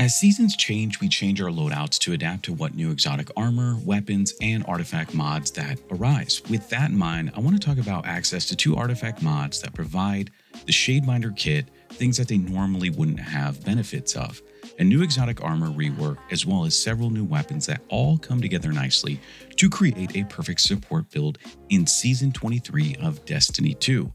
As seasons change, we change our loadouts to adapt to what new exotic armor, weapons, and artifact mods that arise. With that in mind, I want to talk about access to 2 artifact mods that provide the Shadebinder kit, things that they normally wouldn't have benefits of, a new exotic armor rework, as well as several new weapons that all come together nicely to create a perfect support build in Season 23 of Destiny 2.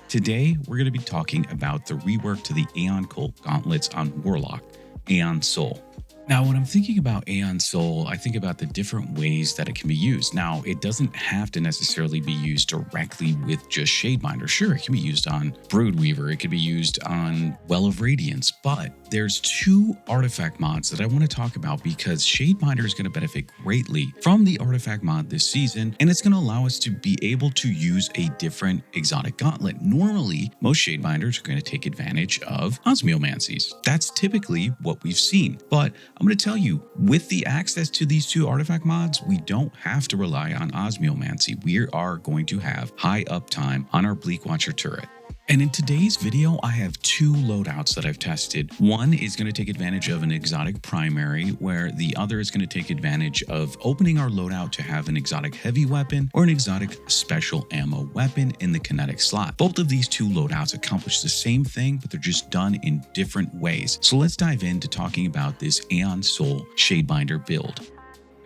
Today, we're going to be talking about the rework to the Aeon Cult gauntlets on Warlock, Aeon Soul. Now, when I'm thinking about Aeon Soul, I think about the different ways that it can be used. Now, it doesn't have to necessarily be used directly with just Shadebinder. Sure, it can be used on Broodweaver, it could be used on Well of Radiance, but there's 2 artifact mods that I want to talk about because Shadebinder is going to benefit greatly from the artifact mod this season, and it's going to allow us to be able to use a different exotic gauntlet. Normally, most Shadebinders are going to take advantage of osmiomancies. That's typically what we've seen, but I'm going to tell you, with the access to these 2 artifact mods, we don't have to rely on osmiomancy. We are going to have high uptime on our Bleakwatcher turret. And in today's video, I have 2 loadouts that I've tested. One is going to take advantage of an exotic primary, where the other is going to take advantage of opening our loadout to have an exotic heavy weapon or an exotic special ammo weapon in the kinetic slot. Both of these 2 loadouts accomplish the same thing, but they're just done in different ways. So let's dive into talking about this Aeon Soul Shadebinder build.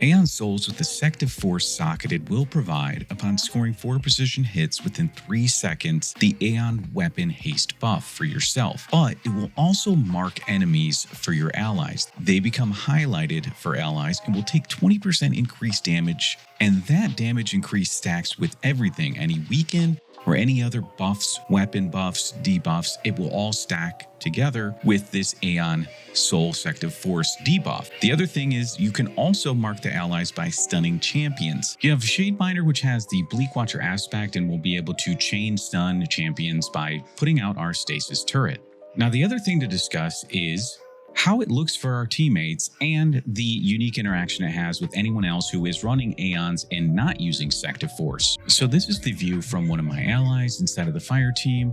Aeon Souls with the Sect of Force socketed will provide, upon scoring 4 precision hits within 3 seconds, the Aeon weapon haste buff for yourself, but it will also mark enemies for your allies. They become highlighted for allies and will take 20% increased damage, and that damage increase stacks with everything, any weaken or any other buffs, weapon buffs, debuffs. It will all stack together with this Aeon Soul Sect of Force debuff. The other thing is you can also mark the allies by stunning champions. You have Shadebinder, which has the Bleakwatcher aspect and will be able to chain stun champions by putting out our Stasis turret. Now, the other thing to discuss is how it looks for our teammates and the unique interaction it has with anyone else who is running Aeons and not using Sect of Force. So this is the view from one of my allies inside of the fire team.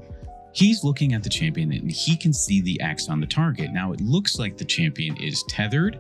He's looking at the champion and he can see the X on the target. Now it looks like the champion is tethered,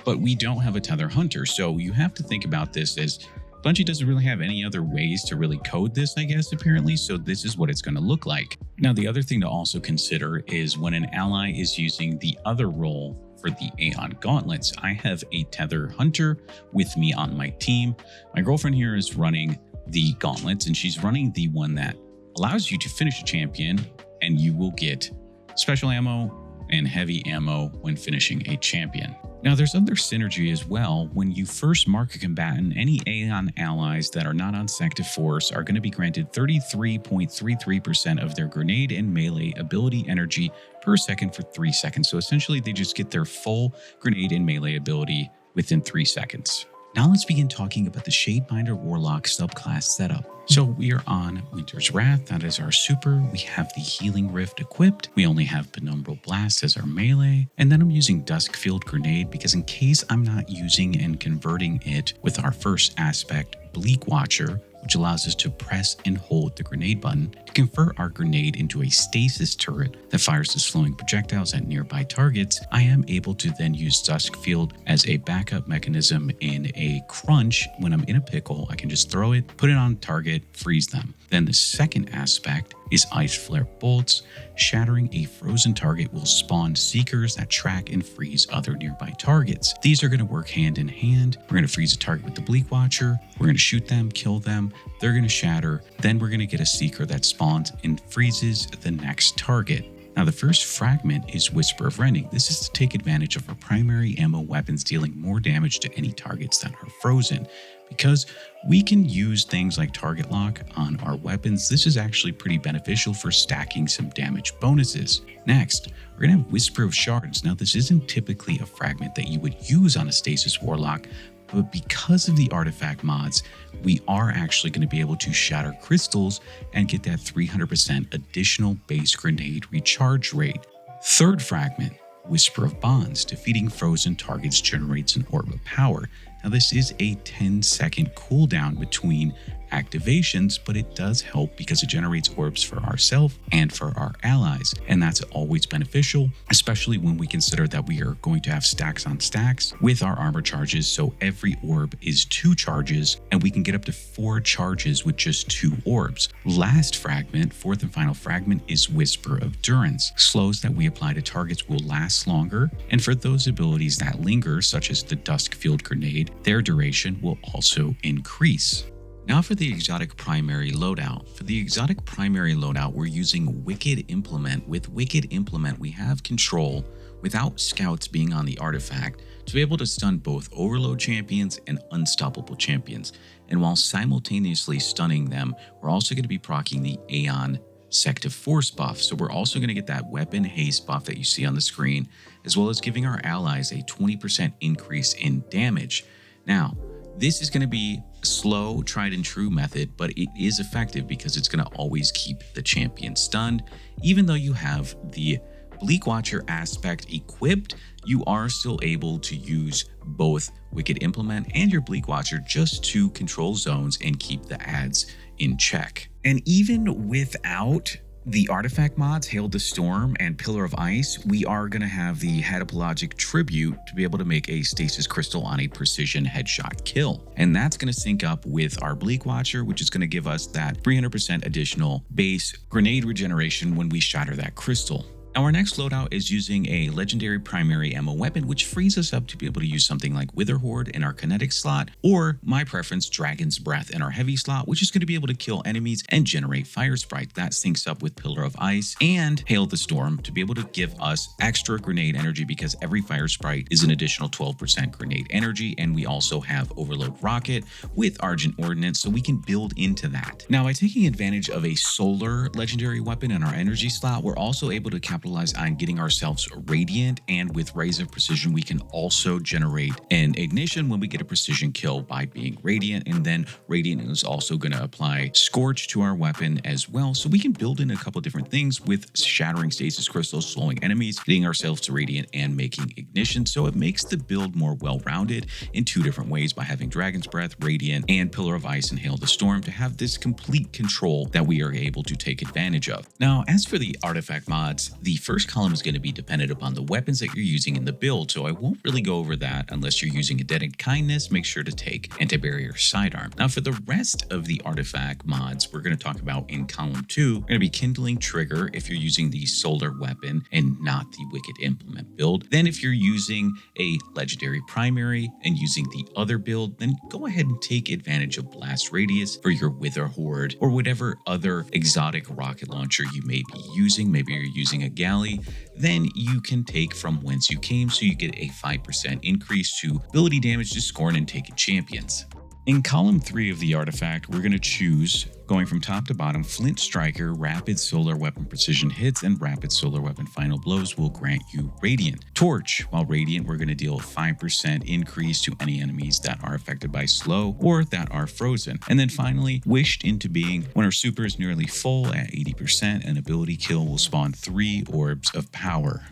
but we don't have a tether hunter. So you have to think about this as Bungie doesn't really have any other ways to really code this, I guess, apparently, so this is what it's going to look like. Now, the other thing to also consider is when an ally is using the other role for the Aeon gauntlets. I have a tether hunter with me on my team. My girlfriend here is running the gauntlets, and she's running the one that allows you to finish a champion, and you will get special ammo and heavy ammo when finishing a champion. Now, there's other synergy as well. When you first mark a combatant, any Aeon allies that are not on Sect of Force are going to be granted 33.33% of their grenade and melee ability energy per second for 3 seconds. So essentially, they just get their full grenade and melee ability within 3 seconds. Now let's begin talking about the Shadebinder Warlock subclass setup. So we are on Winter's Wrath, that is our super. We have the Healing Rift equipped. We only have Penumbral Blast as our melee. And then I'm using Duskfield Grenade because in case I'm not using and converting it with our first aspect, Bleakwatcher, which allows us to press and hold the grenade button to convert our grenade into a stasis turret that fires its flowing projectiles at nearby targets, I am able to then use Duskfield as a backup mechanism in a crunch. When I'm in a pickle, I can just throw it, put it on target, freeze them. Then the second aspect is Ice Flare Bolts. Shattering a frozen target will spawn seekers that track and freeze other nearby targets. These are going to work hand in hand. We're going to freeze a target with the Bleakwatcher. We're going to shoot them, kill them. They're going to shatter. Then we're going to get a seeker that spawns and freezes the next target. Now, the first fragment is Whisper of Rending. This is to take advantage of our primary ammo weapons dealing more damage to any targets that are frozen. Because we can use things like target lock on our weapons, this is actually pretty beneficial for stacking some damage bonuses. Next, we're going to have Whisper of Shards. Now, this isn't typically a fragment that you would use on a Stasis Warlock, but because of the artifact mods, we are actually going to be able to shatter crystals and get that 300% additional base grenade recharge rate. Third fragment, Whisper of Bonds. Defeating frozen targets generates an orb of power. Now, this is a 10-second cooldown between activations, but it does help because it generates orbs for ourselves and for our allies. And that's always beneficial, especially when we consider that we are going to have stacks on stacks with our armor charges. So every orb is 2 charges, and we can get up to 4 charges with just 2 orbs. Last fragment, fourth and final fragment, is Whisper of Durance. Slows that we apply to targets will last longer, and for those abilities that linger, such as the Dusk Field Grenade, their duration will also increase. Now for the exotic primary loadout. For the exotic primary loadout, we're using Wicked Implement. With Wicked Implement, we have control without scouts being on the artifact to be able to stun both overload champions and unstoppable champions. And while simultaneously stunning them, we're also going to be proccing the Aeon Sect of Force buff. So we're also going to get that weapon haste buff that you see on the screen, as well as giving our allies a 20% increase in damage. Now, this is going to be a slow, tried and true method, but it is effective because it's going to always keep the champion stunned. Even though you have the Bleak Watcher aspect equipped, you are still able to use both Wicked Implement and your Bleak Watcher just to control zones and keep the ads in check. And even without the artifact mods, Hail the Storm and Pillar of Ice, we are going to have the Hadapelagic Tribute to be able to make a Stasis Crystal on a precision headshot kill. And that's going to sync up with our Bleak Watcher, which is going to give us that 300% additional base grenade regeneration when we shatter that crystal. Now, our next loadout is using a legendary primary ammo weapon, which frees us up to be able to use something like Wither Horde in our kinetic slot, or my preference, Dragon's Breath in our heavy slot, which is going to be able to kill enemies and generate Fire Sprite. That syncs up with Pillar of Ice and Hail the Storm to be able to give us extra grenade energy, because every Fire Sprite is an additional 12% grenade energy, and we also have Overload Rocket with Argent Ordnance, so we can build into that. Now, by taking advantage of a solar legendary weapon in our energy slot, we're also able to capitalize on getting ourselves Radiant, and with Rays of Precision, we can also generate an ignition when we get a precision kill by being Radiant, and then Radiant is also going to apply Scorch to our weapon as well, so we can build in a couple different things with shattering Stasis Crystals, slowing enemies, getting ourselves to Radiant, and making ignition. So it makes the build more well-rounded in 2 different ways by having Dragon's Breath, Radiant, and Pillar of Ice and Hail the Storm to have this complete control that we are able to take advantage of. Now, as for the artifact mods, the first column is going to be dependent upon the weapons that you're using in the build, so I won't really go over that unless you're using Adetic Kindness. Make sure to take Anti-Barrier Sidearm. Now, for the rest of the artifact mods we're going to talk about in column 2, we're going to be Kindling Trigger if you're using the solar weapon and not the Wicked Implement build. Then if you're using a legendary primary and using the other build, then go ahead and take advantage of Blast Radius for your Wither Horde or whatever other exotic rocket launcher you may be using. Maybe you're using a galley, then you can take From Whence You Came, so you get a 5% increase to ability damage to Scorn and Taken champions. In column 3 of the artifact, we're going to choose, going from top to bottom, Flint Striker, Rapid Solar Weapon Precision Hits, and Rapid Solar Weapon Final Blows will grant you Radiant. Torch, while Radiant, we're going to deal a 5% increase to any enemies that are affected by slow or that are frozen. And then finally, Wished into Being, when our super is nearly full at 80%, an ability kill will spawn 3 orbs of power.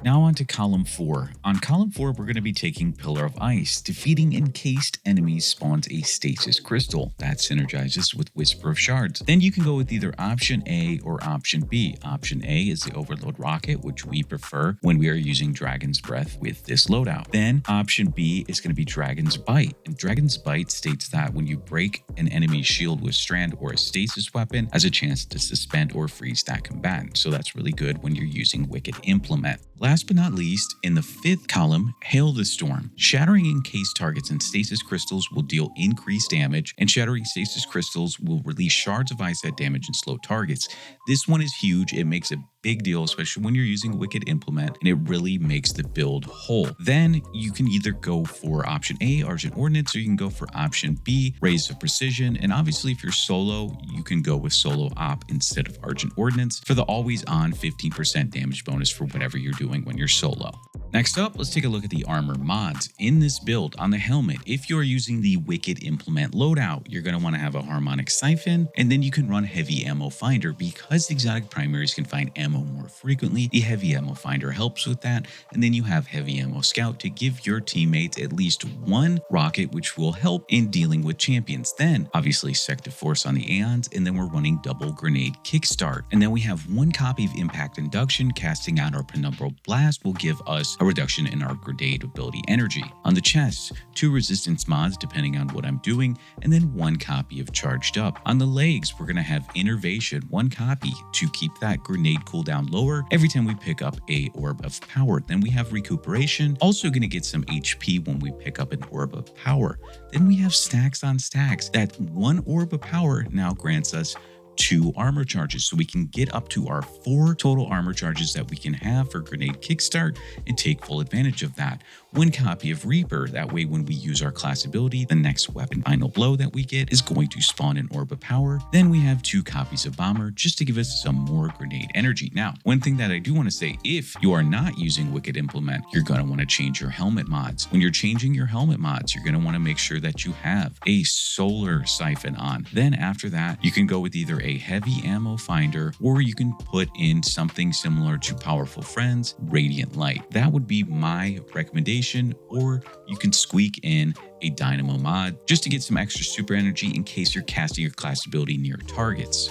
Now on to column 4. On column 4, we're going to be taking Pillar of Ice. Defeating encased enemies spawns a Stasis Crystal. That synergizes with Whisper of Shards. Then you can go with either option A or option B. Option A is the Overload Rocket, which we prefer when we are using Dragon's Breath with this loadout. Then option B is going to be Dragon's Bite. And Dragon's Bite states that when you break an enemy's shield with Strand or a Stasis weapon, has a chance to suspend or freeze that combatant. So that's really good when you're using Wicked Implement. Last but not least, in the 5th column, Hail the Storm. Shattering encased targets and Stasis Crystals will deal increased damage, and shattering Stasis Crystals will release shards of ice that damage and slow targets. This one is huge. It makes a big deal, especially when you're using Wicked Implement, and it really makes the build whole. Then you can either go for option A, Argent Ordnance, or you can go for option B, Rays of Precision. And obviously, if you're solo, you can go with Solo Op instead of Argent Ordnance for the always on 15% damage bonus for whatever you're doing when you're solo. Next up, let's take a look at the armor mods. In this build, on the helmet, if you're using the Wicked Implement loadout, you're going to want to have a Harmonic Siphon, and then you can run Heavy Ammo Finder because exotic primaries can find ammo ammo more frequently. The heavy ammo finder helps with that. And then you have heavy ammo scout to give your teammates at least one rocket, which will help in dealing with champions. Then obviously Sect Force on the Aeons, and then we're running double grenade kickstart. And then we have one copy of impact induction. Casting out our penumbral blast will give us a reduction in our grenade ability energy. On the chest, 2 resistance mods depending on what I'm doing, and then 1 copy of charged up. On the legs, we're going to have innervation, 1 copy to keep that grenade cooldown lower every time we pick up a orb of power. Then we have recuperation, also going to get some HP when we pick up an orb of power. Then we have stacks on stacks. That 1 orb of power now grants us 2 armor charges, so we can get up to our 4 total armor charges that we can have for grenade kickstart and take full advantage of that. 1 copy of Reaper, that way when we use our class ability, the next weapon final blow that we get is going to spawn an orb of power. Then we have 2 copies of Bomber just to give us some more grenade energy. Now, one thing that I do want to say, if you are not using Wicked Implement, you're going to want to change your helmet mods. When you're changing your helmet mods, you're going to want to make sure that you have a solar siphon on. Then after that, you can go with either a heavy ammo finder, or you can put in something similar to Powerful Friends, Radiant Light. That would be my recommendation, or you can squeak in a dynamo mod just to get some extra super energy in case you're casting your class ability near targets.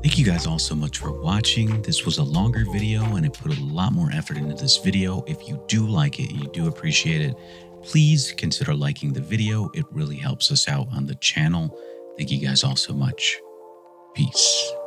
Thank you guys all so much for watching. This was a longer video and I put a lot more effort into this video. If you do like it, you do appreciate it, please consider liking the video. It really helps us out on the channel. Thank you guys all so much. Peace.